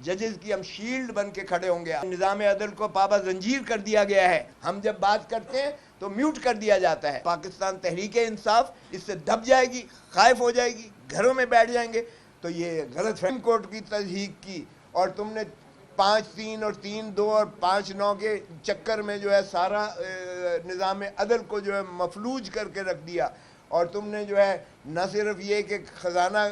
जजेस की हम शील्ड बन के खड़े होंगे। निज़ाम अदल को पाबा जंजीर कर दिया गया है। हम जब बात करते हैं तो म्यूट कर दिया जाता है। पाकिस्तान तहरीक इंसाफ इससे दब जाएगी, खाइफ हो जाएगी, घरों में बैठ जाएंगे। तो ये गलत सुप्रीम कोर्ट की तस्दीक की और तुमने 5-3 और 3-2 और 5-9 के चक्कर में जो है सारा निज़ाम अदल को जो है मफलूज करके रख दिया। और तुमने जो है न सिर्फ ये कि ख़जाना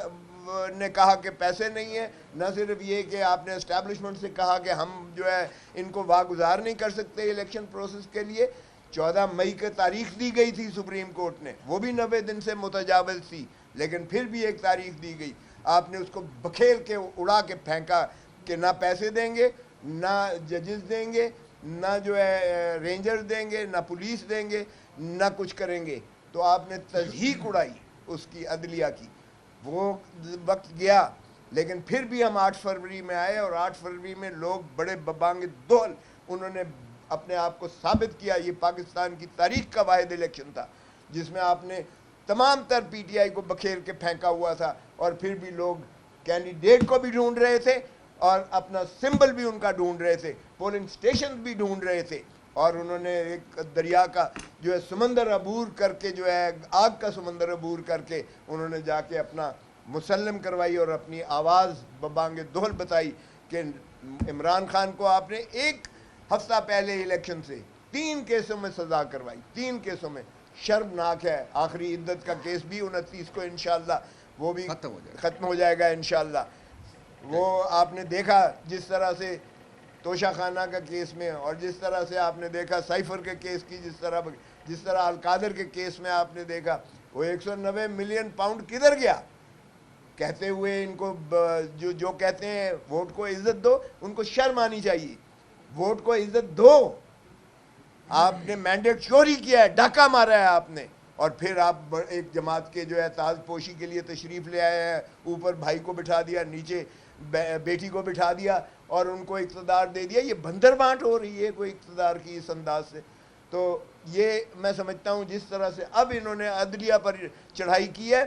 ने कहा कि पैसे नहीं है, न सिर्फ ये कि आपने इस्टेब्लिशमेंट से कहा कि हम जो है इनको वागुजार नहीं कर सकते इलेक्शन प्रोसेस के लिए। 14 मई की तारीख दी गई थी सुप्रीम कोर्ट ने, वो भी 90 दिन से मुतजावज़ थी, लेकिन फिर भी एक तारीख दी गई। आपने उसको बखेर के उड़ा के फेंका कि ना पैसे देंगे, ना जजेस देंगे, ना जो है रेंजर्स देंगे, ना पुलिस देंगे, ना कुछ करेंगे। तो आपने तज़हीक उड़ाई उसकी अदलिया की। वो वक्त गया, लेकिन फिर भी हम 8 फरवरी में आए और 8 फरवरी में लोग बड़े बबांगे दोल उन्होंने अपने आप को साबित किया। ये पाकिस्तान की तारीख का वाहिद इलेक्शन था जिसमें आपने तमाम तर पीटीआई को बखेर के फेंका हुआ था और फिर भी लोग कैंडिडेट को भी ढूंढ रहे थे और अपना सिंबल भी उनका ढूंढ रहे थे, पोलिंग स्टेशन भी ढूंढ रहे थे। और उन्होंने एक दरिया का जो है समंदर अबूर करके, जो है आग का समंदर अबूर करके उन्होंने जाके अपना मुसल्लम करवाई और अपनी आवाज़ बबांगे दोहल बताई कि इमरान खान को आपने एक हफ्ता पहले इलेक्शन से 3 केसों में सज़ा करवाई, 3 केसों में। शर्मनाक है। आखिरी इद्दत का केस भी 29 को इंशाअल्लाह वो भी ख़त्म हो जाएगा इंशाअल्लाह। वो आपने देखा जिस तरह से तोशा खाना का केस में, और जिस तरह से आपने देखा साइफर के केस की, जिस तरह अलकादर के केस में आपने देखा, वो 190 मिलियन पाउंड किधर गया कहते हुए इनको जो कहते हैं वोट को इज्जत दो, उनको शर्म आनी चाहिए। वोट को इज्जत दो। आपने मैंडेट चोरी किया है, डाका मारा है आपने, और फिर आप एक जमात के जो है ताजपोशी के लिए तशरीफ़ ले आए हैं। ऊपर भाई को बिठा दिया, नीचे बेटी को बिठा दिया और उनको इक़्तिदार दे दिया। ये बंदर बांट हो रही है कोई इक़्तिदार की इस अंदाज से। तो ये मैं समझता हूँ जिस तरह से अब इन्होंने अदलिया पर चढ़ाई की है,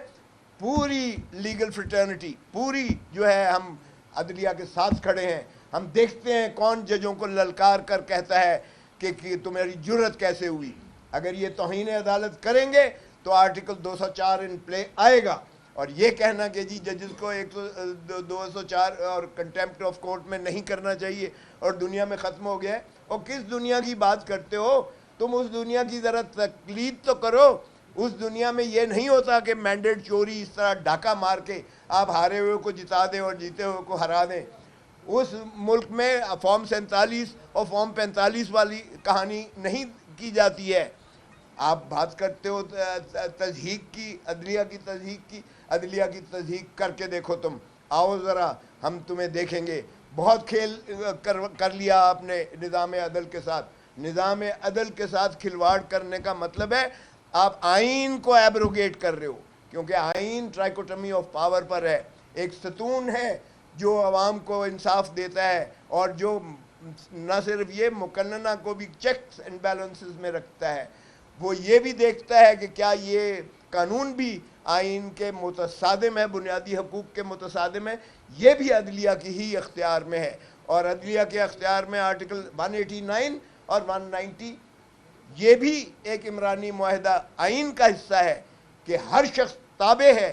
पूरी लीगल फ्रेटर्निटी पूरी जो है हम अदलिया के साथ खड़े हैं। हम देखते हैं कौन जजों को ललकार कर कहता है कि तुम्हारी जुर्रत कैसे हुई। अगर ये तौहीन अदालत करेंगे तो आर्टिकल 204 इन प्ले आएगा। और ये कहना कि जी जजेस को 204 और कंटेम्प्ट ऑफ कोर्ट में नहीं करना चाहिए और दुनिया में ख़त्म हो गया है। और किस दुनिया की बात करते हो तुम? उस दुनिया की ज़रा तकलीद तो करो। उस दुनिया में ये नहीं होता कि मैंडेट चोरी इस तरह डाका मार के आप हारे हुए को जिता दें और जीते हुए को हरा दें। उस मुल्क में फॉर्म 47 और फॉर्म 45 वाली कहानी नहीं की जाती है। आप बात करते हो तज़हीक की, अदलिया की तज़हीक की। अदलिया की तज़हीक करके देखो तुम, आओ ज़रा हम तुम्हें देखेंगे। बहुत खेल कर लिया आपने निज़ाम अदल के साथ। निज़ाम अदल के साथ खिलवाड़ करने का मतलब है आप आइन को एब्रोगेट कर रहे हो, क्योंकि आइन ट्राइकोटमी ऑफ पावर पर है। एक सतून है जो आवाम को इंसाफ देता है और जो न सिर्फ ये मुकन्नना को भी चेक्स एंड बैलेंसेस में रखता है, वो ये भी देखता है कि क्या ये कानून भी आइन के मुतसादिम है, बुनियादी हकूक़ के मुतसादिम है। ये भी अदलिया की ही अख्तियार में है। और अदलिया के अख्तियार में आर्टिकल 189 और 190 ये भी एक इमरानी मुआहदा आइन का हिस्सा है कि हर शख्स ताबे है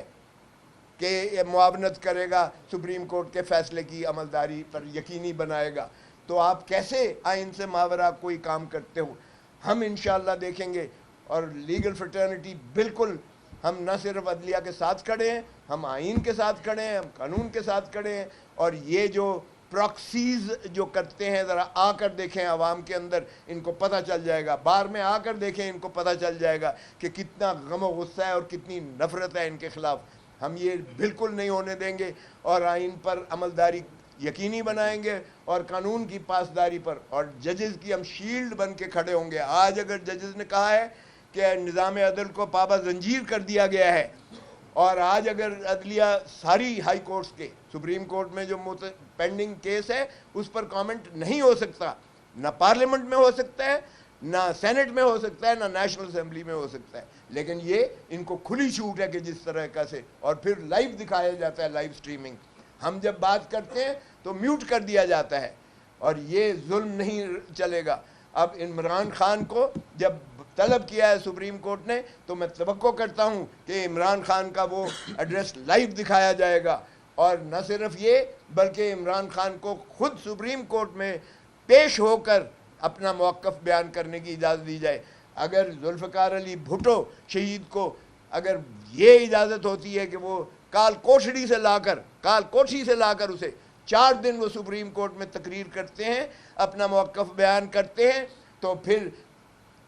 कि मुआवनत करेगा, सुप्रीम कोर्ट के फ़ैसले की अमलदारी पर यकीनी बनाएगा। तो आप कैसे आइन से मावरा कोई काम करते हो? हम इंशाअल्लाह देखेंगे। और लीगल फ्रेटर्निटी बिल्कुल, हम न सिर्फ अदलिया के साथ खड़े हैं, हम आइन के साथ खड़े हैं, हम कानून के साथ खड़े हैं। और ये जो प्रॉक्सीज़ जो करते हैं, ज़रा आकर देखें आवाम के अंदर, इनको पता चल जाएगा। बार में आकर देखें, इनको पता चल जाएगा कि कितना गम और गुस्सा है और कितनी नफ़रत है इनके ख़िलाफ़। हम ये बिल्कुल नहीं होने देंगे और आइन पर अमलदारी यकीनी बनाएंगे और कानून की पासदारी पर। और जजेस की हम शील्ड बन के खड़े होंगे। आज अगर जजेस ने कहा है कि निज़ाम अदल को पाबा जंजीर कर दिया गया है, और आज अगर अदलिया सारी हाई कोर्ट्स के, सुप्रीम कोर्ट में जो पेंडिंग केस है उस पर कमेंट नहीं हो सकता, ना पार्लियामेंट में हो सकता है, ना सेनेट में हो सकता है, ना नेशनल असेंबली में हो सकता है, लेकिन ये इनको खुली छूट है कि जिस तरह का से, और फिर लाइव दिखाया जाता है, लाइव स्ट्रीमिंग। हम जब बात करते हैं तो म्यूट कर दिया जाता है, और ये जुल्म नहीं चलेगा। अब इमरान खान को जब तलब किया है सुप्रीम कोर्ट ने, तो मैं तवक्को करता हूँ कि इमरान खान का वो एड्रेस लाइव दिखाया जाएगा, और न सिर्फ ये बल्कि इमरान खान को खुद सुप्रीम कोर्ट में पेश होकर अपना मौक़िफ़ बयान करने की इजाज़त दी जाए। अगर जुल्फ़िकार अली भुट्टो शहीद को अगर ये इजाज़त होती है कि वो काल कोठरी से लाकर उसे 4 दिन वो सुप्रीम कोर्ट में तकरीर करते हैं, अपना मौक़िफ़ बयान करते हैं, तो फिर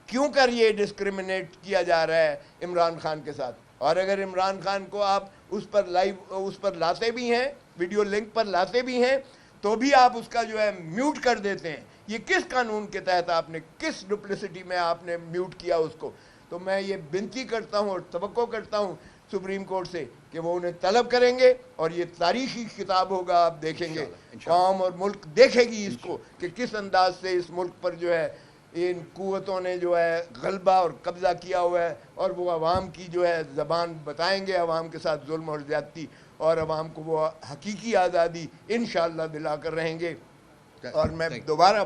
क्यों कर ये डिस्क्रिमिनेट किया जा रहा है इमरान खान के साथ। और अगर इमरान खान को आप उस पर लाते भी हैं, वीडियो लिंक पर लाते भी हैं, तो भी आप उसका जो है म्यूट कर देते हैं। ये किस कानून के तहत आपने, किस डुप्लिसिटी में आपने म्यूट किया उसको। तो मैं ये विनती करता हूँ और तवक्को करता हूँ सुप्रीम कोर्ट से कि वो उन्हें तलब करेंगे, और ये तारीखी किताब होगा, आप देखेंगे, कौम और मुल्क देखेगी इसको कि किस अंदाज से इस मुल्क पर जो है इन कुव्वतों ने जो है गलबा और कब्ज़ा किया हुआ है, और वो आवाम की जो है ज़बान बताएंगे, आवाम के साथ जुल्म और ज़्यादती, और आवाम को वो हकीकी आज़ादी इंशाअल्लाह दिलाकर रहेंगे। और मैं दोबारा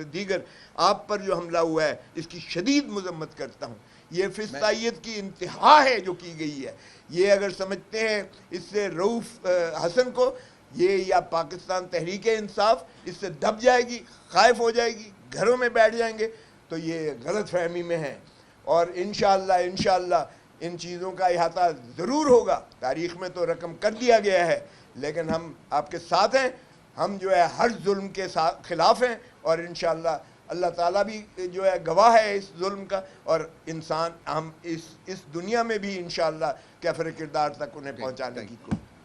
दीगर आप पर जो हमला हुआ है इसकी शदीद मजम्मत करता हूँ। ये फिस्तायत की इंतहा है जो की गई है। ये अगर समझते हैं इससे रऊफ़ हसन को, ये या पाकिस्तान तहरीक इंसाफ इससे दब जाएगी, खाइफ हो जाएगी, घरों में बैठ जाएंगे, तो ये गलत फहमी में है। और इंशाअल्लाह इन चीज़ों का इहाता ज़रूर होगा। तारीख़ में तो रकम कर दिया गया है, लेकिन हम आपके साथ हैं। हम जो है हर जुल्म के ख़िलाफ़ हैं, और इंशाअल्लाह अल्लाह ताला भी जो है गवाह है इस जुल्म का, और इंसान हम इस दुनिया में भी इंशाअल्लाह कैफ़र किरदार तक उन्हें पहुँचाने की